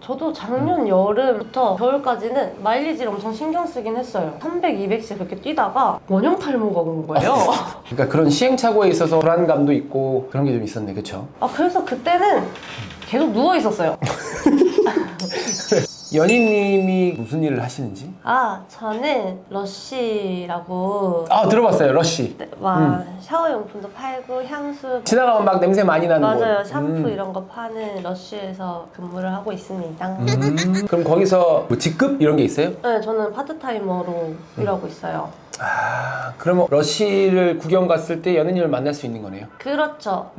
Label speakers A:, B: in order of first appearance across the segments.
A: 저도 작년 여름부터 겨울까지는 마일리지를 엄청 신경 쓰긴 했어요. 300, 200씩 그렇게 뛰다가 원형 탈모가 온 거예요.
B: 그러니까 그런 시행착오에 있어서 불안감도 있고 그런 게 좀 있었네, 그쵸?
A: 아, 그래서 그때는 계속 누워 있었어요.
B: 연희님이 무슨 일을 하시는지?
A: 아, 저는 러쉬라고
B: 들어봤어요, 러쉬.
A: 네, 막 샤워용품도 팔고 향수
B: 지나가면 막 냄새 많이 나는
A: 맞아요.
B: 곳.
A: 샴푸 이런 거 파는 러쉬에서 근무를 하고 있습니다.
B: 그럼 거기서 뭐 직급 이런 게 있어요?
A: 네, 저는 파트타이머로 일하고 있어요.
B: 그러면 러쉬를 구경 갔을 때 연희님을 만날 수 있는 거네요?
A: 그렇죠.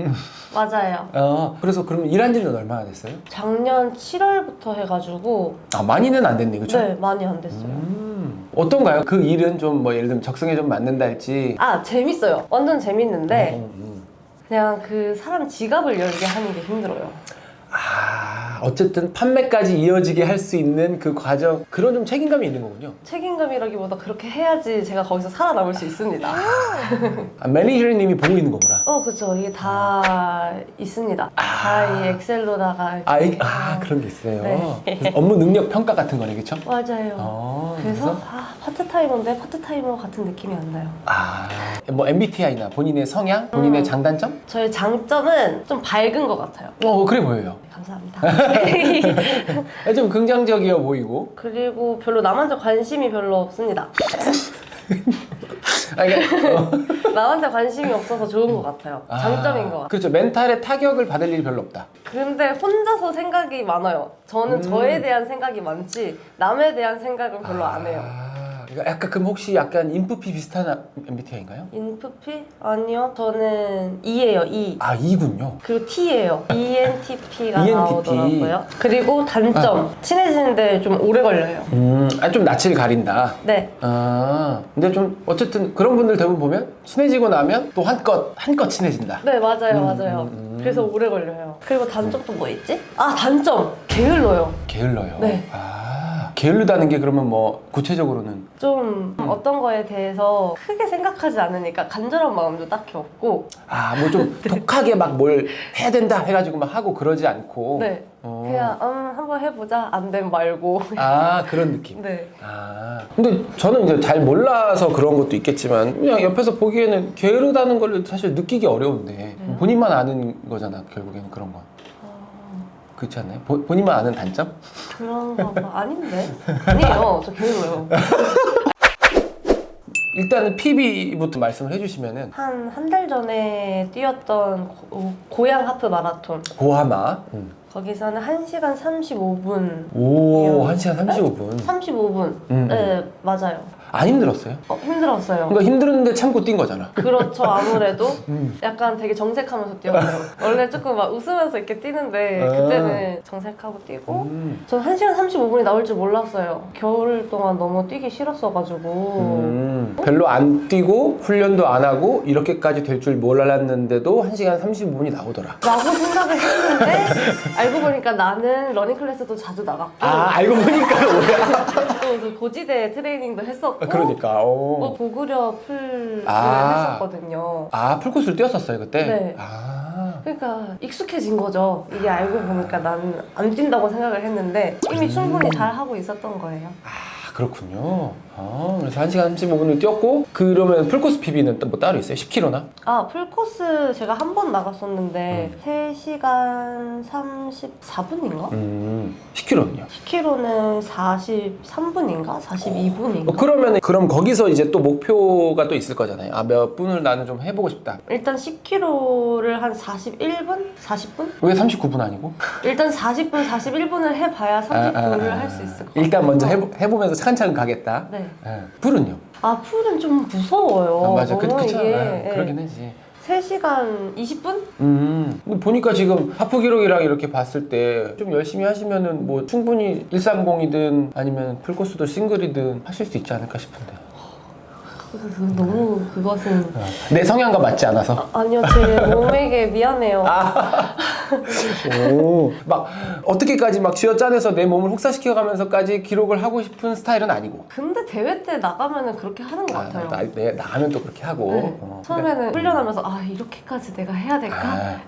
A: 맞아요.
B: 그래서 그러면 일한 지는 얼마나 됐어요?
A: 작년 7월부터 해가지고
B: 많이는 안 됐네, 그쵸?
A: 네, 많이 안 됐어요.
B: 어떤가요? 그 일은 좀 뭐 예를 들면 적성에 좀 맞는다 할지.
A: 아, 재밌어요. 완전 재밌는데 그냥 그 사람 지갑을 열게 하는 게 힘들어요.
B: 어쨌든 판매까지 이어지게 할 수 있는 그 과정, 그런 좀 책임감이 있는 거군요.
A: 책임감이라기보다 그렇게 해야지 제가 거기서 살아남을 수 있습니다.
B: 매니저님이 보고 있는 거구나.
A: 그쵸. 이게 다 있습니다. 다 이 엑셀로다가
B: 그런 게 있어요.
A: 네.
B: 그래서 업무 능력 평가 같은 거네, 그쵸?
A: 맞아요. 그래서 파트타이머인데 파트타이머 같은 느낌이 안 나요.
B: 뭐 MBTI나 본인의 성향, 본인의 장단점?
A: 저의 장점은 좀 밝은 것 같아요.
B: 그래 보여요.
A: 감사합니다.
B: 좀 긍정적이어 보이고.
A: 그리고 별로 남한테 관심이 별로 없습니다. 남한테 관심이 없어서 좋은 것 같아요. 장점인 것 같아요.
B: 그렇죠. 멘탈에 타격을 받을 일이 별로 없다.
A: 근데 혼자서 생각이 많아요. 저는 저에 대한 생각이 많지 남에 대한 생각은 별로 안 해요.
B: 그러니까 약간 그럼 혹시 약간 인프피 비슷한 MBTI인가요?
A: 인프피? 아니요. 저는 E예요. E.
B: E군요.
A: 그리고 T예요. ENTP가
B: ENTP.
A: 나오더라고요. 그리고 단점. 친해지는데 좀 오래 걸려요.
B: 좀 낯을 가린다.
A: 네.
B: 근데 좀 어쨌든 그런 분들 대부분 보면 친해지고 나면 또 한껏 친해진다.
A: 네, 맞아요. 맞아요. 그래서 오래 걸려요. 그리고 단점 또 뭐 있지? 단점! 게을러요.
B: 게을러요.
A: 네.
B: 게을르다는 게 그러면 뭐 구체적으로는?
A: 좀 어떤 거에 대해서 크게 생각하지 않으니까 간절한 마음도 딱히 없고
B: 뭐 좀 독하게 막 뭘 해야 된다 해가지고 막 하고 그러지 않고.
A: 네. 그냥 한번 해보자. 안 된 말고.
B: 그런 느낌.
A: 네.
B: 근데 저는 이제 잘 몰라서 그런 것도 있겠지만 그냥 옆에서 보기에는 게으르다는 걸 사실 느끼기 어려운데 본인만 아는 거잖아, 결국에는 그런 건. 그렇지 않나요? 본인만 아는 단점?
A: 그런가 봐. 아닌데? 아니에요. 저 게을러요.
B: 일단은 PB부터 말씀을 해주시면은
A: 한 달 전에 뛰었던 고양 하프 마라톤.
B: 고하마.
A: 거기서는 1시간 35분.
B: 오, 1시간 35분.
A: 35분. 네, 맞아요.
B: 안 힘들었어요?
A: 힘들었어요.
B: 그러니까 힘들었는데 참고 뛴 거잖아.
A: 그렇죠. 아무래도 약간 되게 정색하면서 뛰었어요. 원래 조금 막 웃으면서 이렇게 뛰는데 그때는 정색하고 뛰고 전 1시간 35분이 나올 줄 몰랐어요. 겨울 동안 너무 뛰기 싫었어가지고
B: 별로 안 뛰고 훈련도 안 하고 이렇게까지 될 줄 몰랐는데도 1시간 35분이 나오더라.
A: 라고 생각을 했는데 알고 보니까 나는 러닝 클래스도 자주 나갔고
B: 알고 보니까 뭐야.
A: 또 고지대 트레이닝도 했었고
B: 그러니까
A: 고구려 풀을 했었거든요.
B: 풀코스를 뛰었었어요 그때?
A: 네. 그러니까 익숙해진 거죠. 이게 알고 보니까 나는 안 뛴다고 생각을 했는데 이미 충분히 잘 하고 있었던 거예요.
B: 그렇군요. 그래서 1시간 35분을 뛰었고 그러면 풀코스 PB는 또 뭐 따로 있어요? 10km나?
A: 풀코스 제가 한 번 나갔었는데 3시간 34분인가?
B: 10km는요?
A: 10km는 43분인가? 42분인가?
B: 그럼 거기서 이제 또 목표가 또 있을 거잖아요. 몇 분을 나는 좀 해보고 싶다.
A: 일단 10km를 한 41분? 40분?
B: 왜 39분 아니고?
A: 일단 40분, 41분을 해봐야 30분을 할 수 있을 것 같아요.
B: 일단 먼저 해보면서 차근차근 가겠다.
A: 네.
B: 풀은요?
A: 풀은 좀 무서워요.
B: 맞아. 그쵸.
A: 이게
B: 그러긴 하지.
A: 3시간 20분?
B: 근데 보니까 지금 하프 기록이랑 이렇게 봤을 때 좀 열심히 하시면은 뭐 충분히 130이든 아니면 풀코스도 싱글이든 하실 수 있지 않을까 싶은데.
A: 너무 그것은
B: 내 성향과 맞지 않아서.
A: 아니요, 제 몸에게 미안해요.
B: 오, 막 어떻게까지 막 쥐어짜내서 내 몸을 혹사시켜가면서까지 기록을 하고 싶은 스타일은 아니고.
A: 근데 대회 때 나가면은 그렇게 하는 것 같아요.
B: 나가면 또 그렇게 하고.
A: 네. 처음에는 훈련하면서 아 이렇게까지 내가 해야 될까?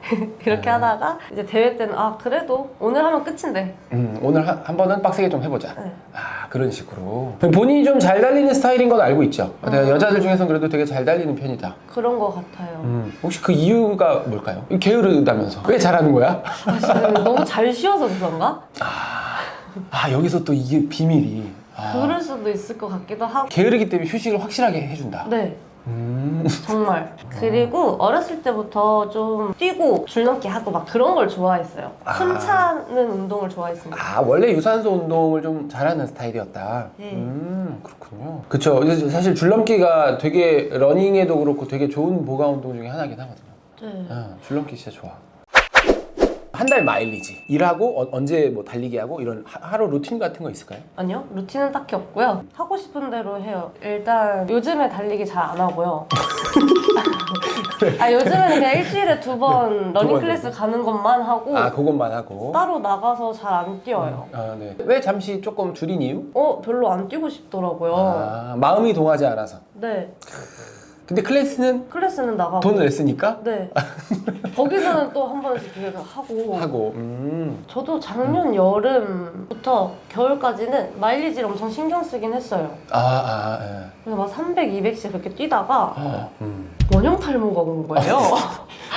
A: 이렇게 하다가 이제 대회 때는 아 그래도 오늘 하면 끝인데.
B: 오늘 한 번은 빡세게 좀 해보자.
A: 네.
B: 아 그런 식으로. 본인이 좀 잘 달리는 스타일인 건 알고 있죠. 내가 여자들 중에서는 그래도 되게 잘 달리는 편이다.
A: 그런 것 같아요.
B: 혹시 그 이유가 뭘까요? 게으르다면서 왜 잘하는 거야?
A: 아, 진짜 너무 잘 쉬어서 그런가?
B: 여기서 또 이게 비밀이.
A: 그럴 수도 있을 것 같기도 하고.
B: 게으르기 때문에 휴식을 확실하게 해준다.
A: 네. 정말. 그리고 어렸을 때부터 좀 뛰고 줄넘기 하고 막 그런 걸 좋아했어요. 숨차는 운동을 좋아했습니다.
B: 원래 유산소 운동을 좀 잘하는 스타일이었다.
A: 네.
B: 그렇군요. 그쵸. 사실 줄넘기가 되게 러닝에도 그렇고 되게 좋은 보강 운동 중에 하나긴 하거든요.
A: 네.
B: 줄넘기 진짜 좋아. 한 달 마일리지 일하고 언제 뭐 달리기 하고 이런 하루 루틴 같은 거 있을까요?
A: 아니요. 루틴은 딱히 없고요. 하고 싶은 대로 해요. 일단 요즘에 달리기 잘 안 하고요. 요즘에는 그냥 일주일에 2번 러닝 클래스 가는 것만 하고
B: 그것만 하고
A: 따로 나가서 잘 안 뛰어요.
B: 네. 왜 잠시 조금 줄인 이유?
A: 별로 안 뛰고 싶더라고요.
B: 마음이 동하지 않아서.
A: 네.
B: 근데 클래스는
A: 나가고
B: 돈을 냈으니까?
A: 네. 거기서는 또 한 번씩 기획을 하고 저도 작년 여름부터 겨울까지는 마일리지를 엄청 신경 쓰긴 했어요.
B: 예.
A: 그래서 막 300, 200씩 그렇게 뛰다가 원형 탈모가 온 거예요.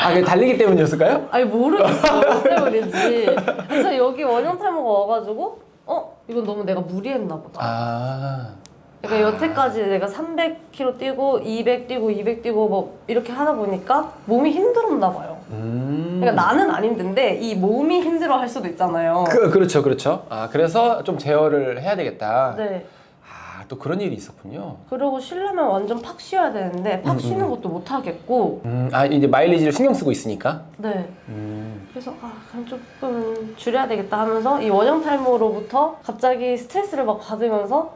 B: 그게 달리기 때문이었을까요?
A: 아니 모르겠어요. 뭐 때문인지. 그래서 여기 원형 탈모가 와가지고 이건 너무 내가 무리했나 보다. 그러니까 여태까지 내가 300km 뛰고 200 뛰고 200 뛰고 뭐 이렇게 하다 보니까 몸이 힘들었나 봐요. 그러니까 나는 안 힘든데 이 몸이 힘들어 할 수도 있잖아요.
B: 그렇죠. 그래서 좀 제어를 해야 되겠다.
A: 네.
B: 또 그런 일이 있었군요.
A: 그리고 쉬려면 완전 팍 쉬어야 되는데 팍 쉬는 것도 못 하겠고.
B: 이제 마일리지를 신경 쓰고 있으니까.
A: 네. 그래서 그럼 조금 줄여야 되겠다 하면서 이 원형 탈모로부터 갑자기 스트레스를 막 받으면서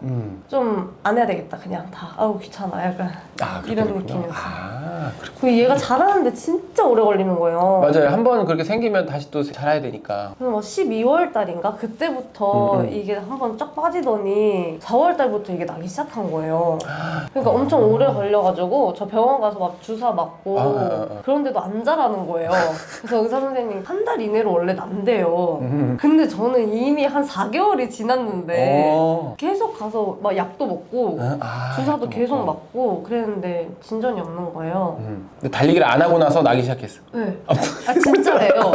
A: 좀 안 해야 되겠다 그냥 다. 귀찮아 약간 이런 느낌이었어요. 그 얘가 자라는데 진짜 오래 걸리는 거예요.
B: 맞아요. 한번 그렇게 생기면 다시 또 자라야 되니까.
A: 그래서 막 12월 달인가 그때부터 이게 한번 쫙 빠지더니 4월 달부터 이게 나기 시작한 거예요. 그러니까 엄청 오래 걸려가지고 저 병원 가서 막 주사 맞고 그런데도 안 자라는 거예요. 그래서 의사 선생님 한 달 이내로 원래 난대요. 근데 저는 이미 한 4개월이 지났는데 계속 가서 막 약도 먹고 주사도 계속 맞고 그랬는데 진전이 없는 거예요.
B: 근데 달리기를 안 하고 나서 나기 시작했어.
A: 네. 진짜래요.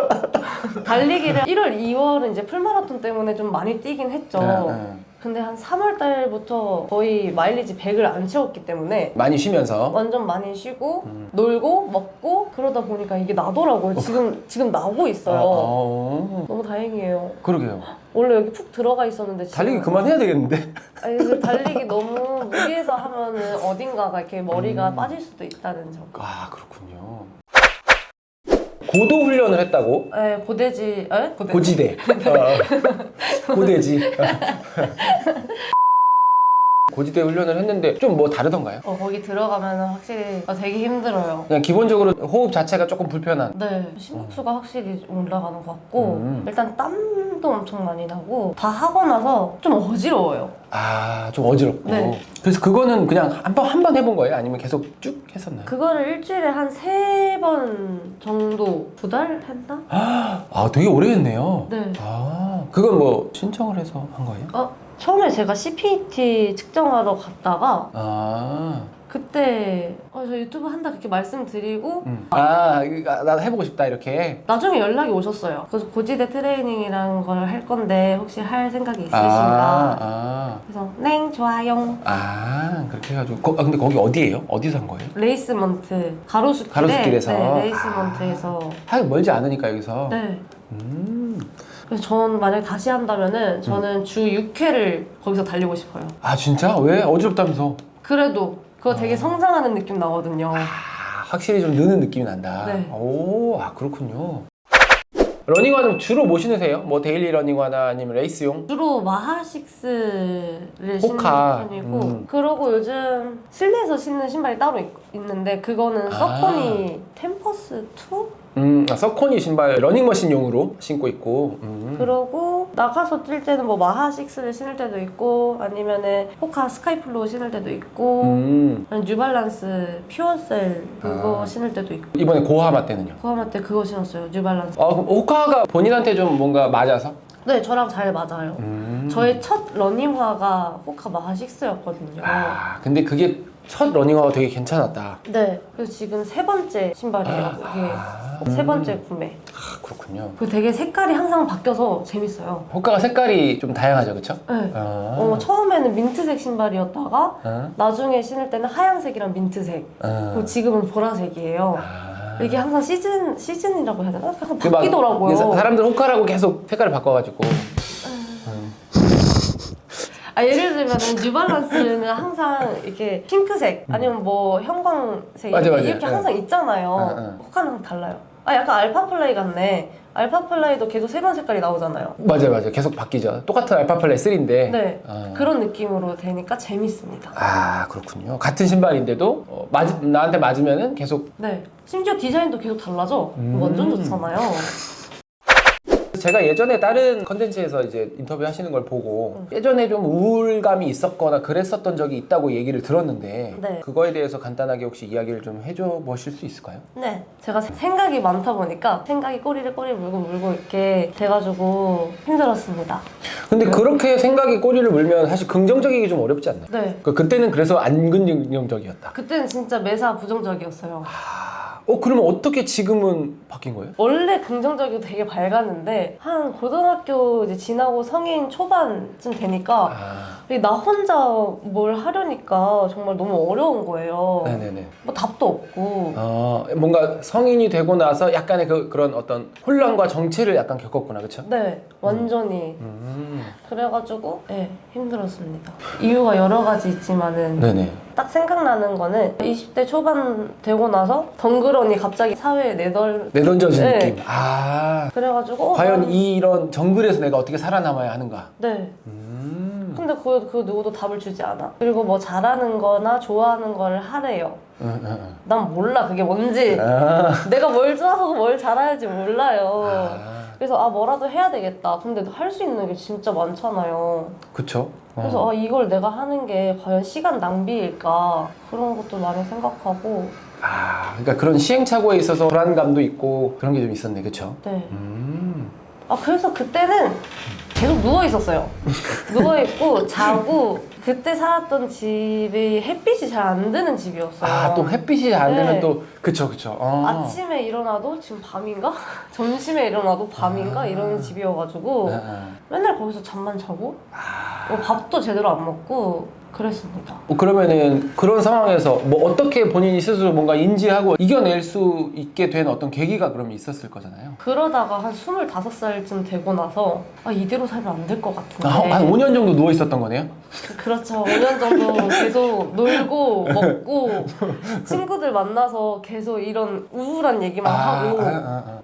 A: 달리기를 1월, 2월은 이제 풀마라톤 때문에 좀 많이 뛰긴 했죠. 근데 한 3월 달부터 거의 마일리지 100을 안 채웠기 때문에
B: 많이 쉬면서
A: 완전 많이 쉬고 놀고 먹고 그러다 보니까 이게 나더라고요. 지금 나고 있어요. 너무 다행이에요.
B: 그러게요.
A: 원래 여기 푹 들어가 있었는데 지금
B: 달리기 그만해야 되겠는데?
A: 근데 달리기 너무 무리해서 하면은 어딘가가 이렇게 머리가 빠질 수도 있다는 점.
B: 그렇군요. 고도 훈련을 했다고?
A: 네, 고지대.
B: 고대지. 고지대 훈련을 했는데 좀 뭐 다르던가요?
A: 거기 들어가면 확실히 되게 힘들어요.
B: 그냥 기본적으로 호흡 자체가 조금 불편한.
A: 네, 심박수가 확실히 올라가는 것 같고 일단 땀도 엄청 많이 나고 다 하고 나서 좀 어지러워요.
B: 좀 어지럽고.
A: 네.
B: 그래서 그거는 그냥 한 번 해본 거예요? 아니면 계속 쭉 했었나요?
A: 그거를 일주일에 한 3번 정도 2달 했나?
B: 되게 오래 했네요.
A: 네.
B: 그건 뭐 신청을 해서 한 거예요?
A: 처음에 제가 CPT 측정하러 갔다가 그때 저 유튜브 한다 그렇게 말씀드리고
B: 나도 해보고 싶다 이렇게.
A: 나중에 연락이 오셨어요. 그래서 고지대 트레이닝이라는 걸 할 건데 혹시 할 생각이 있으신가? 그래서 네 좋아요.
B: 그렇게 해가지고 근데 거기 어디예요? 어디서 한 거예요?
A: 레이스먼트 가로수길에
B: 가로수길에서?
A: 네, 레이스먼트에서
B: 하긴 멀지 않으니까 여기서.
A: 네. 그래서 전 만약에 다시 한다면은 저는 주 6회를 거기서 달리고 싶어요.
B: 진짜? 왜? 어지럽다면서?
A: 그래도 그거 되게 성장하는 느낌 나거든요.
B: 확실히 좀 느는 느낌이 난다.
A: 네.
B: 그렇군요. 러닝화는 주로 뭐 신으세요? 뭐 데일리 러닝화나 아니면 레이스용?
A: 주로 마하식스를 신는
B: 호카.
A: 편이고 그러고 요즘 실내에서 신는 신발이 따로 있는데 그거는 서코니 템퍼스 2?
B: 서코니 신발 러닝머신용으로 신고 있고.
A: 그러고 나가서 뛸 때는 뭐 마하6를 신을 때도 있고 아니면은 호카 스카이플로우 신을 때도 있고 아니면 뉴발란스 퓨어셀 그거 신을 때도 있고.
B: 이번에 고하마 때는요?
A: 고하마 때 그거 신었어요. 뉴발란스.
B: 그럼 호카가 본인한테 좀 뭔가 맞아서?
A: 네, 저랑 잘 맞아요. 저의 첫 러닝화가 호카 마하6였거든요.
B: 근데 그게 첫 러닝화가 되게 괜찮았다.
A: 네, 그래서 지금 세 번째 신발이에요. 이게 세 번째 구매.
B: 그렇군요.
A: 그리고 되게 색깔이 항상 바뀌어서 재밌어요.
B: 호카가 색깔이 좀 다양하죠, 그쵸?
A: 네. 처음에는 민트색 신발이었다가 나중에 신을 때는 하얀색이랑 민트색. 그리고 지금은 보라색이에요. 이게 항상 시즌이라고 해야 되나? 약간 바뀌더라고요.
B: 사람들 호카라고 계속 색깔을 바꿔가지고.
A: 예를 들면 뉴발란스는 항상 이렇게 핑크색 아니면 뭐 형광색
B: 맞아.
A: 이렇게 항상 있잖아요. 호카는 달라요. 약간 알파플레이 같네. 알파플레이도 계속 새로운 색깔이 나오잖아요.
B: 맞아요. 계속 바뀌죠. 똑같은 알파플레이 3인데.
A: 네. 그런 느낌으로 되니까 재밌습니다.
B: 그렇군요. 같은 신발인데도 나한테 맞으면은 계속.
A: 네. 심지어 디자인도 계속 달라져. 완전 좋잖아요.
B: 제가 예전에 다른 컨텐츠에서 이제 인터뷰 하시는 걸 보고 예전에 좀 우울감이 있었거나 그랬었던 적이 있다고 얘기를 들었는데
A: 네.
B: 그거에 대해서 간단하게 혹시 이야기를 좀 해줘 보실 수 있을까요?
A: 네. 제가 생각이 많다 보니까 생각이 꼬리를 물고 이렇게 돼가지고 힘들었습니다.
B: 근데 그렇게 생각이 꼬리를 물면 사실 긍정적이기 좀 어렵지 않나요?
A: 네.
B: 그때는 그래서 안 긍정적이었다.
A: 그때는 진짜 매사 부정적이었어요.
B: 그러면 어떻게 지금은 바뀐 거예요?
A: 원래 긍정적이고 되게 밝았는데 한 고등학교 이제 지나고 성인 초반쯤 되니까 나 혼자 뭘 하려니까 정말 너무 어려운 거예요.
B: 네네네.
A: 뭐 답도 없고.
B: 뭔가 성인이 되고 나서 약간의 그런 어떤 혼란과 정체를 약간 겪었구나, 그쵸?
A: 네, 완전히. 그래가지고 힘들었습니다. 이유가 여러 가지 있지만은
B: 네네.
A: 딱 생각나는 거는 20대 초반 되고 나서 덩그러니 갑자기 사회에
B: 내던져진
A: 네.
B: 느낌.
A: 그래가지고
B: 과연 이런 정글에서 내가 어떻게 살아남아야 하는가?
A: 네. 근데 그 누구도 답을 주지 않아. 그리고 뭐 잘하는 거나 좋아하는 걸 하래요. 난 몰라 그게 뭔지. 내가 뭘 좋아하고 뭘 잘해야지 몰라요. 그래서 뭐라도 해야 되겠다. 근데 할 수 있는 게 진짜 많잖아요.
B: 그쵸.
A: 그래서 이걸 내가 하는 게 과연 시간 낭비일까 그런 것도 많이 생각하고.
B: 그러니까 그런 시행착오에 있어서 불안감도 있고 그런 게 좀 있었네, 그쵸?
A: 네. 그래서 그때는 계속 누워 있었어요. 누워 있고 자고. 그때 살았던 집이 햇빛이 잘 안 드는 집이었어요.
B: 또 햇빛이 안 되면
A: 네.
B: 또 그쵸.
A: 아침에 일어나도 지금 밤인가? 점심에 일어나도 밤인가? 이런 집이어가지고 맨날 거기서 잠만 자고 밥도 제대로 안 먹고 그랬습니다.
B: 그러면은 그런 상황에서 뭐 어떻게 본인이 스스로 뭔가 인지하고 이겨낼 수 있게 된 어떤 계기가 그럼 있었을 거잖아요.
A: 그러다가 한 25살쯤 되고 나서 이대로 살면 안 될 것 같은데.
B: 한 5년 정도 누워 있었던 거네요?
A: 그렇죠. 5년 정도 계속 놀고 먹고 친구들 만나서 계속 이런 우울한 얘기만 하고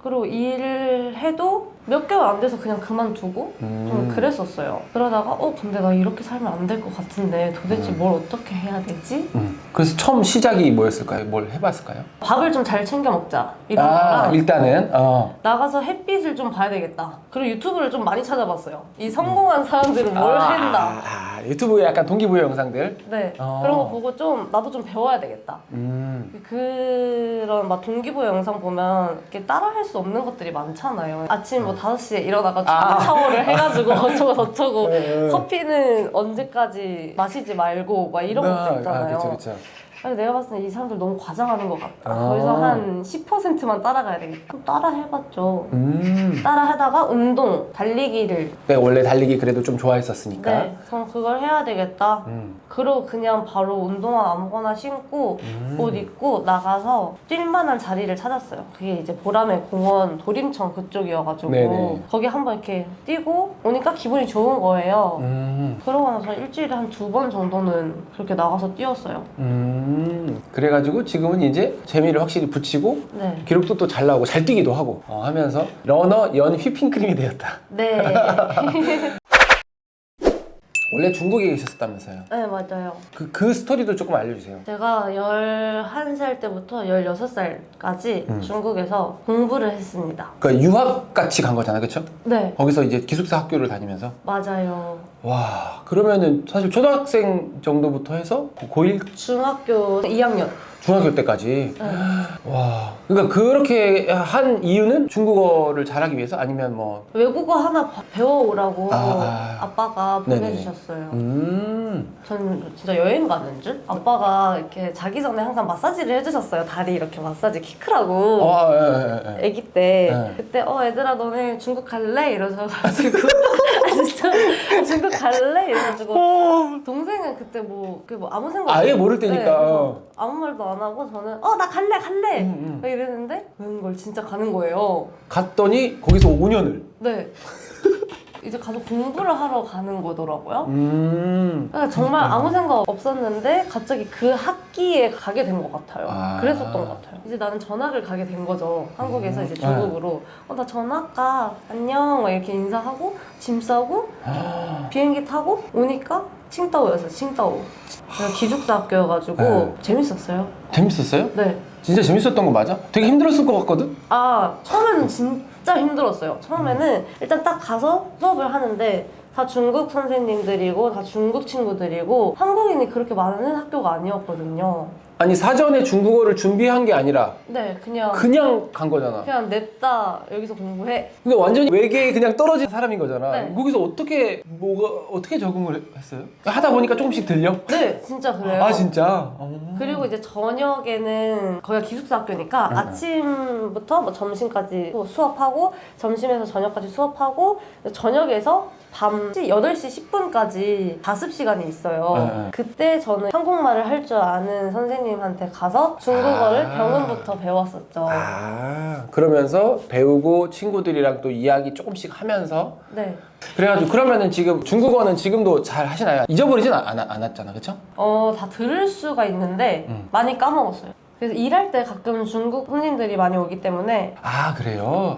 A: 그리고 일을 해도 몇 개월 안 돼서 그냥 그만두고 좀 그랬었어요. 그러다가 근데 나 이렇게 살면 안 될 것 같은데 도대체 뭘 어떻게 해야 되지?
B: 그래서 처음 시작이 뭐였을까요? 뭘 해봤을까요?
A: 밥을 좀 잘 챙겨 먹자 이런 거랑
B: 일단은
A: 나가서 햇빛을 좀 봐야 되겠다. 그리고 유튜브를 좀 많이 찾아봤어요. 이 성공한 사람들은 뭘 했나.
B: 유튜브에 약간 동기부여 영상들.
A: 네. 그런 거 보고 나도 좀 배워야 되겠다. 그런 막 동기부여 영상 보면 이렇게 따라할 수 없는 것들이 많잖아요. 아침 5시에 일어나가지고 샤워를 해가지고 어쩌고 저쩌고 커피는 언제까지 마시지 말고 막 이런 것들 있잖아요.
B: 그쵸.
A: 내가 봤을 때 이 사람들 너무 과장하는 것 같다. 거기서 한 10%만 따라가야 되겠다. 그럼 따라 해봤죠. 따라 하다가 운동, 달리기를.
B: 네, 원래 달리기 그래도 좀 좋아했었으니까.
A: 네, 전 그걸 해야 되겠다. 그리고 그냥 바로 운동화 아무거나 신고 옷 입고 나가서 뛸만한 자리를 찾았어요. 그게 이제 보라매 공원 도림천 그쪽이어가지고
B: 네네.
A: 거기 한번 이렇게 뛰고 오니까 기분이 좋은 거예요. 그러고 나서 일주일에 한 2번 정도는 그렇게 나가서 뛰었어요.
B: 그래가지고 지금은 이제 재미를 확실히 붙이고
A: 네.
B: 기록도 또 잘 나오고 잘 뛰기도 하고 하면서 러너 연 휘핑크림이 되었다.
A: 네.
B: 원래 중국에 계셨었다면서요?
A: 네, 맞아요.
B: 그 스토리도 조금 알려주세요.
A: 제가 11살 때부터 16살까지 중국에서 공부를 했습니다.
B: 그러니까 유학같이 간 거잖아, 그쵸?
A: 네,
B: 거기서 이제 기숙사 학교를 다니면서.
A: 맞아요.
B: 와, 그러면은 사실 초등학생 정도부터 해서 고1
A: 중학교 2학년.
B: 중학교 때까지.
A: 네.
B: 와, 그러니까 그렇게 한 이유는 중국어를 잘하기 위해서 아니면 뭐.
A: 외국어 하나 배워오라고
B: 아.
A: 아빠가
B: 네네네.
A: 보내주셨어요.
B: 음.
A: 전 진짜 여행 가는 줄? 아빠가 이렇게 자기 전에 항상 마사지를 해주셨어요. 다리 이렇게 마사지 키크라고.
B: 아, 예, 예, 예.
A: 아기 때.
B: 네.
A: 그때 애들아 너네 중국 갈래? 이러셔가지고 아 진짜 중국 갈래? 이래가지고 동생은 그때 뭐 아무 생각
B: 아예
A: 없이
B: 모를 때니까.
A: 그래서 아무 말도 안 하고 저는 나 갈래
B: 음.
A: 이랬는데 걸 진짜 가는 거예요.
B: 갔더니 거기서 5년을.
A: 네. 이제 가서 공부를 하러 가는 거더라고요.
B: 음.
A: 그러니까 정말 아무 생각 없었는데 갑자기 그 학기에 가게 된 것 같아요.
B: 아.
A: 그랬었던 것 같아요. 이제 나는 전학을 가게 된 거죠. 한국에서 이제 중국으로. 나 전학 가. 안녕. 막 이렇게 인사하고 짐 싸고 비행기 타고 오니까 칭다오였어요. 칭다오. 제가 기숙사 학교여가지고
B: 네.
A: 재밌었어요.
B: 재밌었어요?
A: 네.
B: 진짜 재밌었던 거 맞아? 되게 힘들었을 것 같거든?
A: 처음에는 진짜 힘들었어요. 처음에는 일단 딱 가서 수업을 하는데 다 중국 선생님들이고 다 중국 친구들이고 한국인이 그렇게 많은 학교가 아니었거든요.
B: 아니, 사전에 중국어를 준비한 게 아니라
A: 네, 그냥
B: 간 거잖아.
A: 냈다 여기서 공부해.
B: 근데 완전히 외계에 그냥 떨어진 사람인 거잖아.
A: 네.
B: 거기서 어떻게 적응을 했어요? 하다 보니까 조금씩 들려?
A: 네, 진짜 그래요.
B: 아, 진짜?
A: 그리고 이제 저녁에는 거기가 기숙사 학교니까 아침부터 뭐 점심까지 수업하고 점심에서 저녁까지 수업하고 저녁에서 밤 8시 10분까지 자습 시간이 있어요.
B: 네.
A: 그때 저는 한국말을 할 줄 아는 선생님한테 가서 중국어를 병원부터 배웠었죠.
B: 그러면서 배우고 친구들이랑 또 이야기 조금씩 하면서
A: 네.
B: 그래가지고 그러면은 지금 중국어는 지금도 잘 하시나요? 잊어버리진 않았잖아, 그쵸?
A: 다 들을 수가 있는데 많이 까먹었어요. 그래서 일할 때 가끔 중국 손님들이 많이 오기 때문에
B: 아, 그래요?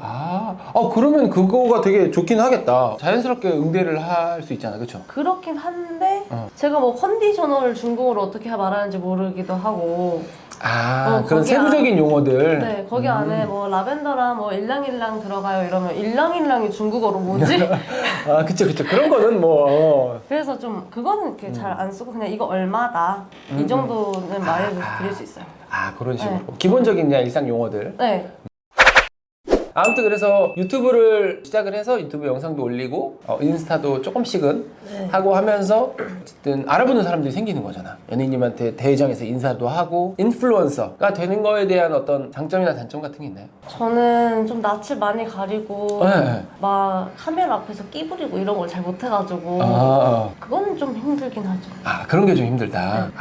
B: 그러면 그거가 되게 좋긴 하겠다. 자연스럽게 응대를 할 수 있잖아, 그쵸?
A: 그렇긴 한데 제가 뭐 컨디셔너를 중국어로 어떻게 말하는지 모르기도 하고
B: 그런
A: 거기
B: 세부적인 용어들.
A: 네, 거기 안에 뭐 라벤더랑 뭐 일랑일랑 들어가요 이러면 일랑일랑이 중국어로 뭐지?
B: 그쵸. 그런 거는 뭐.
A: 그래서 좀 그거는 이렇게 잘 안 쓰고 그냥 이거 얼마다 이 정도는 말해드릴 수 있어요.
B: 그런 식으로.
A: 네.
B: 기본적인 그냥 일상 용어들.
A: 네.
B: 아무튼 그래서 유튜브를 시작을 해서 유튜브 영상도 올리고 인스타도 조금씩은
A: 네.
B: 하고 하면서 어쨌든 알아보는 사람들이 생기는 거잖아. 연예인님한테 대회장에서 인사도 하고 인플루언서가 되는 거에 대한 어떤 장점이나 단점 같은 게 있나요?
A: 저는 좀 낯을 많이 가리고
B: 네.
A: 막 카메라 앞에서 끼부리고 이런 걸 잘 못해가지고 그거는 좀 힘들긴 하죠.
B: 그런 게 좀 힘들다.
A: 네.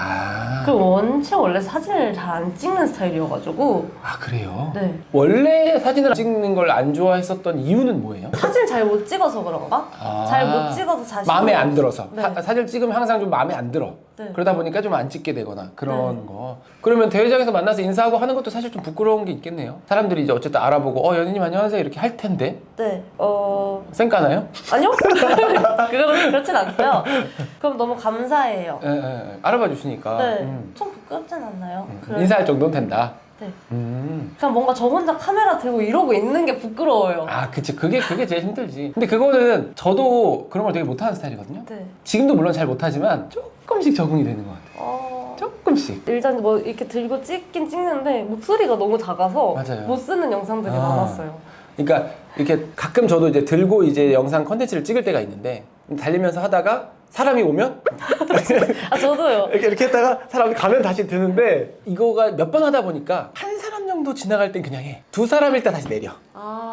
A: 그리고 원래 사진을 잘 안 찍는 스타일이어가지고
B: 그래요?
A: 네.
B: 원래 사진을 찍는 걸 안 좋아했었던 이유는 뭐예요?
A: 사진을 잘 못 찍어서 그런가? 잘 못 찍어서 자신
B: 마음에 안 들어서.
A: 네.
B: 사진 찍으면 항상 좀 마음에 안 들어.
A: 네.
B: 그러다 보니까 좀 안 찍게 되거나 그런
A: 네.
B: 거. 그러면 대회장에서 만나서 인사하고 하는 것도 사실 좀 부끄러운 게 있겠네요. 사람들이 이제 어쨌든 알아보고 연예인님 안녕하세요 이렇게 할 텐데.
A: 네.
B: 쌩까나요?
A: 아니요? 그거는 그렇진 않고요. 그럼 너무 감사해요.
B: 예. 알아봐 주시니까.
A: 네. 좀 부끄럽진 않나요?
B: 인사할 정도는 된다.
A: 네.
B: 그냥
A: 뭔가 저 혼자 카메라 들고 이러고 있는 게 부끄러워요.
B: 그치. 그게 제일 힘들지. 근데 그거는 저도 그런 걸 되게 못하는 스타일이거든요.
A: 네.
B: 지금도 물론 잘 못하지만 조금씩 적응이 되는 것 같아요. 조금씩.
A: 일단 뭐 이렇게 들고 찍긴 찍는데 목소리가 너무 작아서
B: 맞아요.
A: 못 쓰는 영상들이 많았어요.
B: 그러니까 이렇게 가끔 저도 이제 들고 이제 영상 컨텐츠를 찍을 때가 있는데 달리면서 하다가 사람이 오면
A: 저도요.
B: 이렇게 했다가 사람이 가면 다시 드는데 이거가 몇 번 하다 보니까 한 사람 정도 지나갈 땐 그냥 해. 두 사람일 때 다시 내려.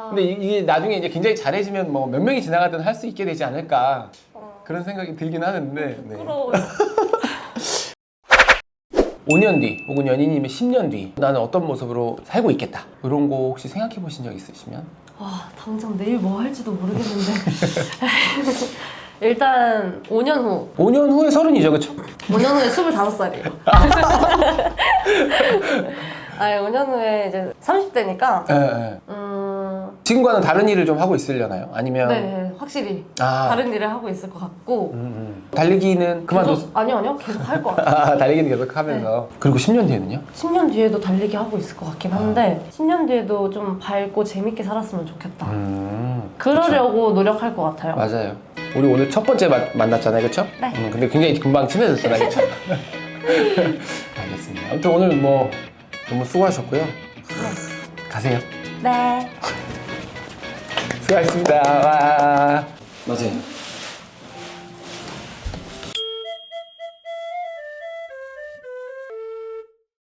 B: 근데 이게 나중에 이제 굉장히 잘해지면 뭐 몇 명이 지나가든 할 수 있게 되지 않을까 그런 생각이 들긴 하는데.
A: 부끄러워요.
B: 5년 뒤 혹은 연인님의 10년 뒤 나는 어떤 모습으로 살고 있겠다 이런 거 혹시 생각해 보신 적 있으시면?
A: 당장 내일 뭐 할지도 모르겠는데 일단 5년 후
B: 5년 후에 30이죠, 그쵸?
A: 5년 후에 25살이에요. 아니 5년 후에 이제 30대니까
B: 예, 예. 지금과는 다른 일을 좀 하고 있으려나요? 아니면
A: 네 확실히
B: 아.
A: 다른 일을 하고 있을 것 같고
B: 달리기는 그만뒀
A: 아니요 계속 할 것 같아요.
B: 아, 달리기는 계속 하면서 그리고 10년 뒤에는요?
A: 10년 뒤에도 달리기 하고 있을 것 같긴 한데 10년 뒤에도 좀 밝고 재밌게 살았으면 좋겠다. 그러려고 노력할 것 같아요.
B: 맞아요. 우리 오늘 첫 번째 만났잖아요, 그렇죠?
A: 네.
B: 근데 굉장히 금방 친해졌잖아요, 그렇죠? 알겠습니다. 아무튼 오늘 뭐 너무 수고하셨고요. 가세요.
A: 네.
B: 수고하셨습니다. 와. 맞아요.